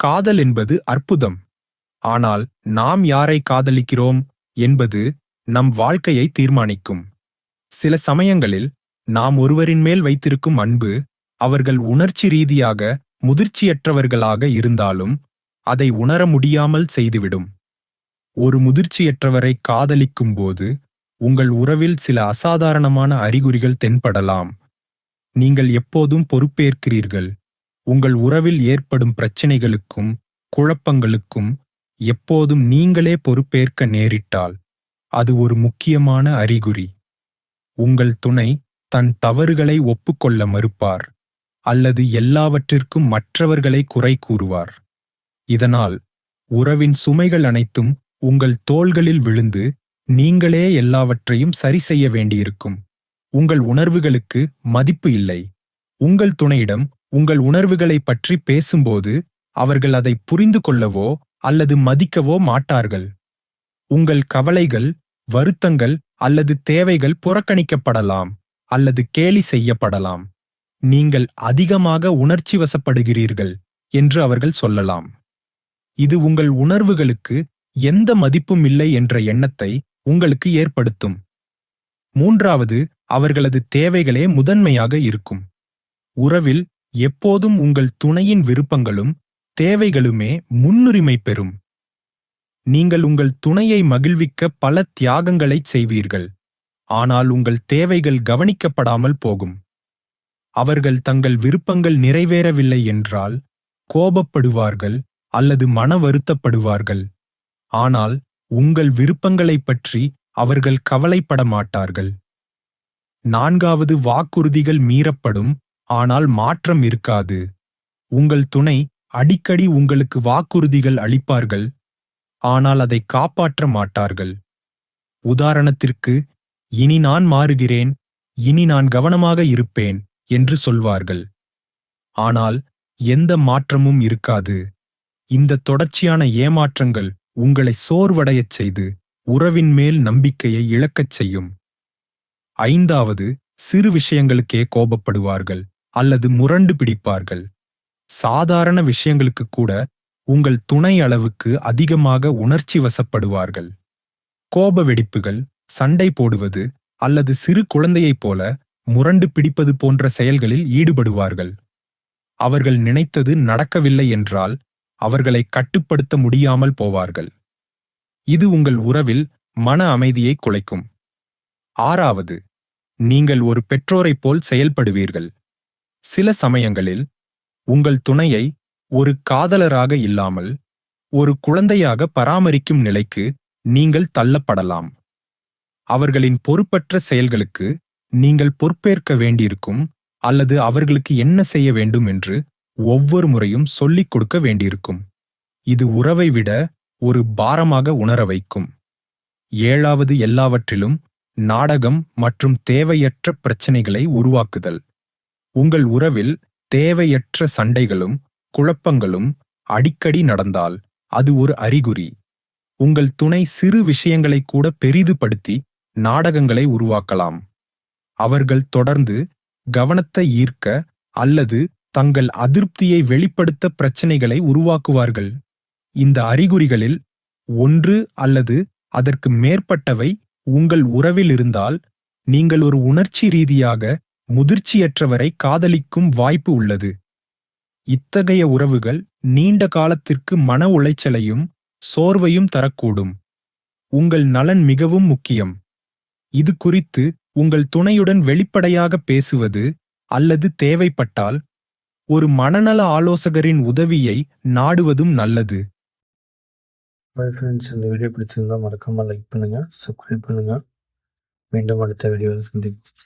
காதல் என்பது அற்புதம். ஆனால் நாம் யாரை காதலிக்கிறோம் என்பது நம் வாழ்க்கையை தீர்மானிக்கும். சில சமயங்களில் நாம் ஒருவரின் மேல் வைத்திருக்கும் அன்பு அவர்கள் உணர்ச்சி ரீதியாக முதிர்ச்சியற்றவர்களாக இருந்தாலும் அதை உணர முடியாமல் செய்துவிடும். ஒரு முதிர்ச்சியற்றவரை காதலிக்கும் போது உங்கள் உறவில் சில அசாதாரணமான அறிகுறிகள் தென்படலாம். நீங்கள் எப்போதும் பொறுப்பேற்கிறீர்கள். உங்கள் உறவில் ஏற்படும் பிரச்சினைகளுக்கும் குழப்பங்களுக்கும் எப்போதும் நீங்களே பொறுப்பேற்க நேரிட்டால் அது ஒரு முக்கியமான அறிகுறி. உங்கள் துணை தன் தவறுகளை ஒப்புக்கொள்ள மறுப்பார் அல்லது எல்லாவற்றிற்கும் மற்றவர்களை குறை கூறுவார். இதனால் உறவின் சுமைகள் அனைத்தும் உங்கள் தோள்களில் விழுந்து நீங்களே எல்லாவற்றையும் சரி செய்ய வேண்டியிருக்கும். உங்கள் உணர்வுகளுக்கு மதிப்பு இல்லை. உங்கள் துணையிடம் உங்கள் உணர்வுகளைப் பற்றி பேசும்போது அவர்கள் அதை புரிந்து கொள்ளவோ அல்லது மதிக்கவோ மாட்டார்கள். உங்கள் கவலைகள், வருத்தங்கள் அல்லது தேவைகள் புறக்கணிக்கப்படலாம் அல்லது கேலி செய்யப்படலாம். நீங்கள் அதிகமாக உணர்ச்சி வசப்படுகிறீர்கள் என்று அவர்கள் சொல்லலாம். இது உங்கள் உணர்வுகளுக்கு எந்த மதிப்பும் இல்லை என்ற எண்ணத்தை உங்களுக்கு ஏற்படுத்தும். மூன்றாவது, அவர்களது தேவைகளே முதன்மையாக இருக்கும். உறவில் எப்போதும் உங்கள் துணையின் விருப்பங்களும் தேவைகளுமே முன்னுரிமை பெறும். நீங்கள் உங்கள் துணையை மகிழ்விக்க பல தியாகங்களைச் செய்வீர்கள். ஆனால் உங்கள் தேவைகள் கவனிக்கப்படாமல் போகும். அவர்கள் தங்கள் விருப்பங்கள் நிறைவேறவில்லை என்றால் கோபப்படுவார்கள் அல்லது மன வருத்தப்படுவார்கள். ஆனால் உங்கள் விருப்பங்களைப் பற்றி அவர்கள் கவலைப்பட மாட்டார்கள். நான்காவது, வாக்குறுதிகள் மீறப்படும், ஆனால் மாற்றம் இருக்காது. உங்கள் துணை அடிக்கடி உங்களுக்கு வாக்குறுதிகள் அளிப்பார்கள், ஆனால் அதை காப்பாற்ற மாட்டார்கள். உதாரணத்திற்கு, இனி நான் மாறுகிறேன், இனி நான் கவனமாக இருப்பேன் என்று சொல்வார்கள். ஆனால் எந்த மாற்றமும் இருக்காது. இந்த தொடர்ச்சியான ஏமாற்றங்கள் உங்களை சோர்வடையச் செய்து உறவின் மேல் நம்பிக்கையை இழக்கச் செய்யும். ஐந்தாவது, சிறு விஷயங்களுக்கே கோபப்படுவார்கள் அல்லது முரண்டு பிடிப்பார்கள். சாதாரண விஷயங்களுக்கு கூட உங்கள் துணை அளவுக்கு அதிகமாக உணர்ச்சி வசப்படுவார்கள். கோப வெடிப்புகள், சண்டை போடுவது அல்லது சிறு குழந்தையைப் போல முரண்டு பிடிப்பது போன்ற செயல்களில் ஈடுபடுவார்கள். அவர்கள் நினைத்தது நடக்கவில்லை என்றால் அவர்களை கட்டுப்படுத்த முடியாமல் போவார்கள். இது உங்கள் உறவில் மன அமைதியை குலைக்கும். ஆறாவது, நீங்கள் ஒரு பெற்றோரைப் போல் செயல்படுவீர்கள். சில சமயங்களில் உங்கள் துணையை ஒரு காதலராக இல்லாமல் ஒரு குழந்தையாக பராமரிக்கும் நிலைக்கு நீங்கள் தள்ளப்படலாம். அவர்களின் பொறுப்பற்ற செயல்களுக்கு நீங்கள் பொறுப்பேற்க வேண்டியிருக்கும் அல்லது அவர்களுக்கு என்ன செய்ய வேண்டும் என்று ஒவ்வொரு முறையும் சொல்லிக் கொடுக்க வேண்டியிருக்கும். இது உறவை விட ஒரு பாரமாக உணர வைக்கும். ஏழாவது, எல்லாவற்றிலும் நாடகம் மற்றும் தேவையற்ற பிரச்சனைகளை உருவாக்குதல். உங்கள் உறவில் தேவையற்ற சண்டைகளும் குழப்பங்களும் அடிக்கடி நடந்தால் அது ஒரு அறிகுறி. உங்கள் துணை சிறு விஷயங்களை கூட பெரிதுபடுத்தி நாடகங்களை உருவாக்கலாம். அவர்கள் தொடர்ந்து கவனத்தை ஈர்க்க அல்லது தங்கள் அதிருப்தியை வெளிப்படுத்த பிரச்சனைகளை உருவாக்குவார்கள். இந்த அறிகுறிகளில் ஒன்று அல்லது அதற்கு மேற்பட்டவை உங்கள் உறவில் இருந்தால் நீங்கள் ஒரு உணர்ச்சி ரீதியாக முதிர்ச்சியற்றவரை காதலிக்கும் வாய்ப்பு உள்ளது. இத்தகைய உறவுகள் நீண்ட காலத்திற்கு மன உளைச்சலையும் சோர்வையும் தரக்கூடும். உங்கள் நலன் மிகவும் முக்கியம். இது குறித்து உங்கள் துணையுடன் வெளிப்படையாக பேசுவது அல்லது தேவைப்பட்டால் ஒரு மனநல ஆலோசகரின் உதவியை நாடுவதும் நல்லது. ஃப்ரெண்ட்ஸ், இந்த வீடியோ பிடிச்சிருந்தா மறக்காமல் லைக் பண்ணுங்கள், சப்ஸ்கிரைப் பண்ணுங்கள். மீண்டும் அடுத்த வீடியோவில் சந்திப்போம்.